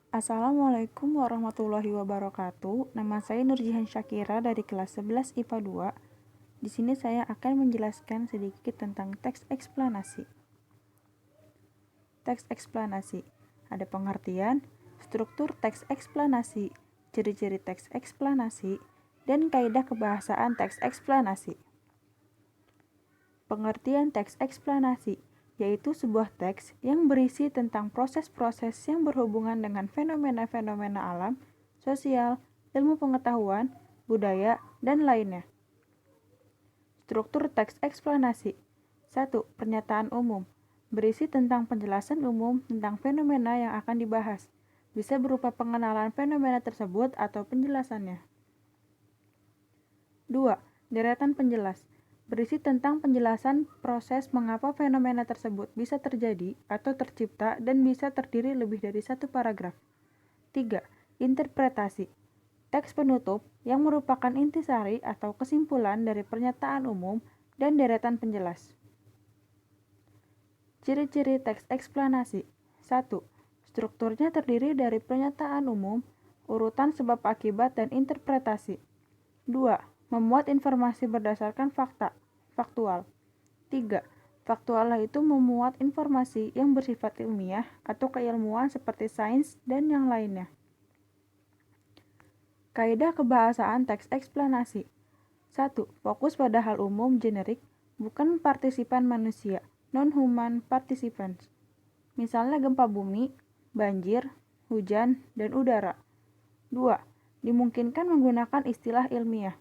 Assalamualaikum warahmatullahi wabarakatuh. Nama saya Nurjihan Syakira dari kelas 11 IPA 2. Di sini saya akan menjelaskan sedikit tentang teks eksplanasi. Teks eksplanasi. Ada pengertian, struktur teks eksplanasi, ciri-ciri teks eksplanasi, dan kaidah kebahasaan teks eksplanasi. Pengertian teks eksplanasi yaitu sebuah teks yang berisi tentang proses-proses yang berhubungan dengan fenomena-fenomena alam, sosial, ilmu pengetahuan, budaya, dan lainnya. Struktur teks eksplanasi. 1. Pernyataan umum. Berisi tentang penjelasan umum tentang fenomena yang akan dibahas. Bisa berupa pengenalan fenomena tersebut atau penjelasannya. 2. Deretan penjelas. Berisi tentang penjelasan proses mengapa fenomena tersebut bisa terjadi atau tercipta dan bisa terdiri lebih dari satu paragraf. 3. Interpretasi. Teks penutup yang merupakan intisari atau kesimpulan dari pernyataan umum dan deretan penjelas. Ciri-ciri teks eksplanasi. 1. Strukturnya terdiri dari pernyataan umum, urutan sebab akibat dan interpretasi. 2. Memuat informasi berdasarkan fakta, faktual. 3. Faktual itu memuat informasi yang bersifat ilmiah atau keilmuan seperti sains dan yang lainnya. Kaidah kebahasaan teks eksplanasi. 1. Fokus pada hal umum generik, bukan partisipan manusia, non-human participants. Misalnya gempa bumi, banjir, hujan, dan udara. 2. Dimungkinkan menggunakan istilah ilmiah.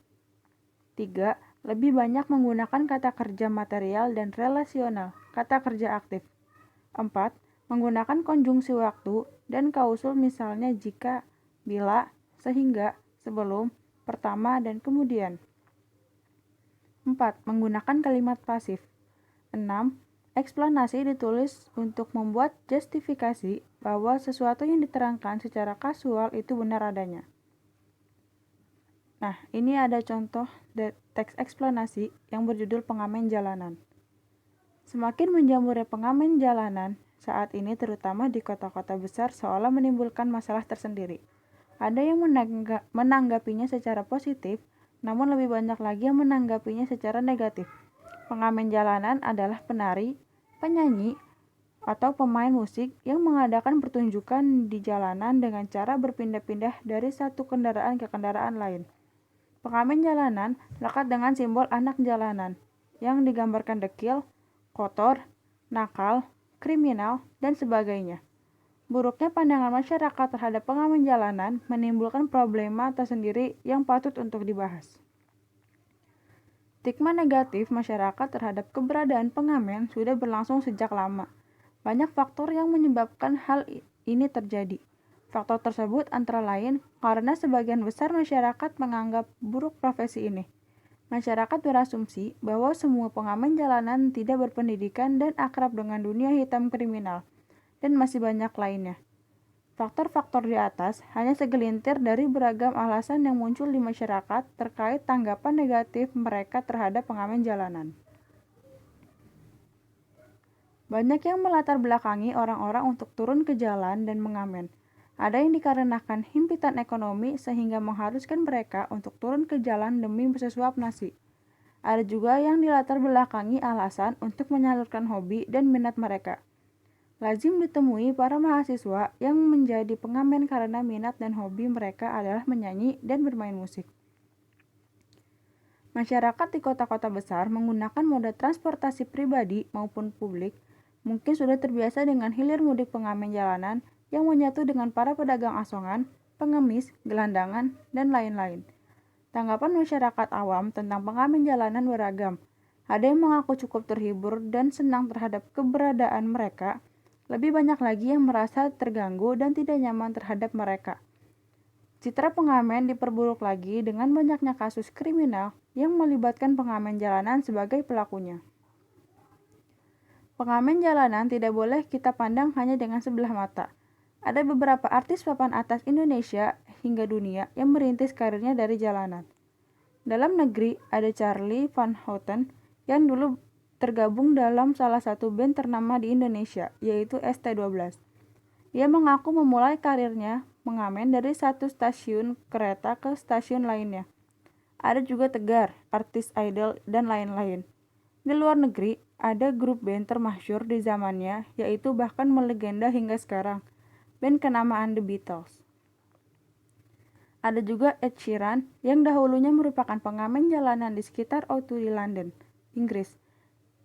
3. Lebih banyak menggunakan kata kerja material dan relasional, kata kerja aktif. 4. Menggunakan konjungsi waktu dan kausul misalnya jika, bila, sehingga, sebelum, pertama, dan kemudian. 4. Menggunakan kalimat pasif. 6. Eksplanasi ditulis untuk membuat justifikasi bahwa sesuatu yang diterangkan secara kasual itu benar adanya. Nah, ini ada contoh teks eksplanasi yang berjudul pengamen jalanan. Semakin menjamurnya pengamen jalanan saat ini terutama di kota-kota besar seolah menimbulkan masalah tersendiri. Ada yang menanggapinya secara positif, namun lebih banyak lagi yang menanggapinya secara negatif. Pengamen jalanan adalah penari, penyanyi, atau pemain musik yang mengadakan pertunjukan di jalanan dengan cara berpindah-pindah dari satu kendaraan ke kendaraan lain. Pengamen jalanan lekat dengan simbol anak jalanan yang digambarkan dekil, kotor, nakal, kriminal, dan sebagainya. Buruknya pandangan masyarakat terhadap pengamen jalanan menimbulkan problema tersendiri yang patut untuk dibahas. Stigma negatif masyarakat terhadap keberadaan pengamen sudah berlangsung sejak lama. Banyak faktor yang menyebabkan hal ini terjadi. Faktor tersebut antara lain karena sebagian besar masyarakat menganggap buruk profesi ini. Masyarakat berasumsi bahwa semua pengamen jalanan tidak berpendidikan dan akrab dengan dunia hitam kriminal, dan masih banyak lainnya. Faktor-faktor di atas hanya segelintir dari beragam alasan yang muncul di masyarakat terkait tanggapan negatif mereka terhadap pengamen jalanan. Banyak yang melatar belakangi orang-orang untuk turun ke jalan dan mengamen. Ada yang dikarenakan himpitan ekonomi sehingga mengharuskan mereka untuk turun ke jalan demi sesuap nasi. Ada juga yang dilatar belakangi alasan untuk menyalurkan hobi dan minat mereka. Lazim ditemui para mahasiswa yang menjadi pengamen karena minat dan hobi mereka adalah menyanyi dan bermain musik. Masyarakat di kota-kota besar menggunakan moda transportasi pribadi maupun publik mungkin sudah terbiasa dengan hilir mudik pengamen jalanan yang menyatu dengan para pedagang asongan, pengemis, gelandangan, dan lain-lain. Tanggapan masyarakat awam tentang pengamen jalanan beragam. Ada yang mengaku cukup terhibur dan senang terhadap keberadaan mereka. Lebih banyak lagi yang merasa terganggu dan tidak nyaman terhadap mereka. Citra pengamen diperburuk lagi dengan banyaknya kasus kriminal yang melibatkan pengamen jalanan sebagai pelakunya. Pengamen jalanan tidak boleh kita pandang hanya dengan sebelah mata. Ada beberapa artis papan atas Indonesia hingga dunia yang merintis karirnya dari jalanan. Dalam negeri ada Charly Van Houten yang dulu tergabung dalam salah satu band ternama di Indonesia, yaitu ST12. Ia mengaku memulai karirnya mengamen dari satu stasiun kereta ke stasiun lainnya. Ada juga Tegar, artis idol, dan lain-lain. Di luar negeri, ada grup band termasyhur di zamannya, yaitu bahkan melegenda hingga sekarang, band kenamaan The Beatles. Ada juga Ed Sheeran, yang dahulunya merupakan pengamen jalanan di sekitar O2 di London, Inggris.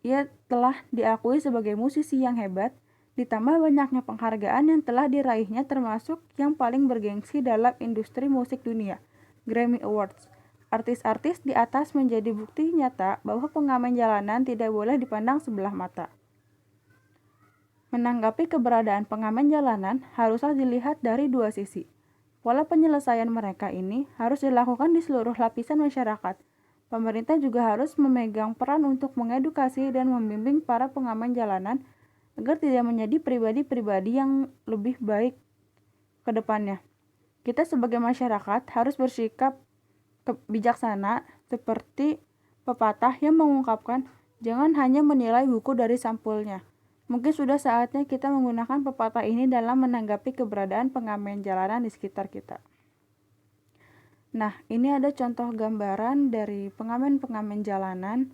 Ia telah diakui sebagai musisi yang hebat, ditambah banyaknya penghargaan yang telah diraihnya termasuk yang paling bergengsi dalam industri musik dunia, Grammy Awards. Artis-artis di atas menjadi bukti nyata bahwa pengamen jalanan tidak boleh dipandang sebelah mata. Menanggapi keberadaan pengamen jalanan haruslah dilihat dari dua sisi. Pola penyelesaian mereka ini harus dilakukan di seluruh lapisan masyarakat. Pemerintah juga harus memegang peran untuk mengedukasi dan membimbing para pengamen jalanan agar tidak menjadi pribadi-pribadi yang lebih baik ke depannya. Kita sebagai masyarakat harus bersikap bijaksana seperti pepatah yang mengungkapkan, jangan hanya menilai buku dari sampulnya. Mungkin sudah saatnya kita menggunakan pepatah ini dalam menanggapi keberadaan pengamen jalanan di sekitar kita. Nah, ini ada contoh gambaran dari pengamen-pengamen jalanan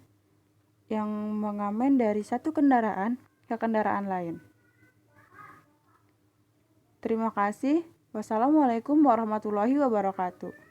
yang mengamen dari satu kendaraan ke kendaraan lain. Terima kasih. Wassalamualaikum warahmatullahi wabarakatuh.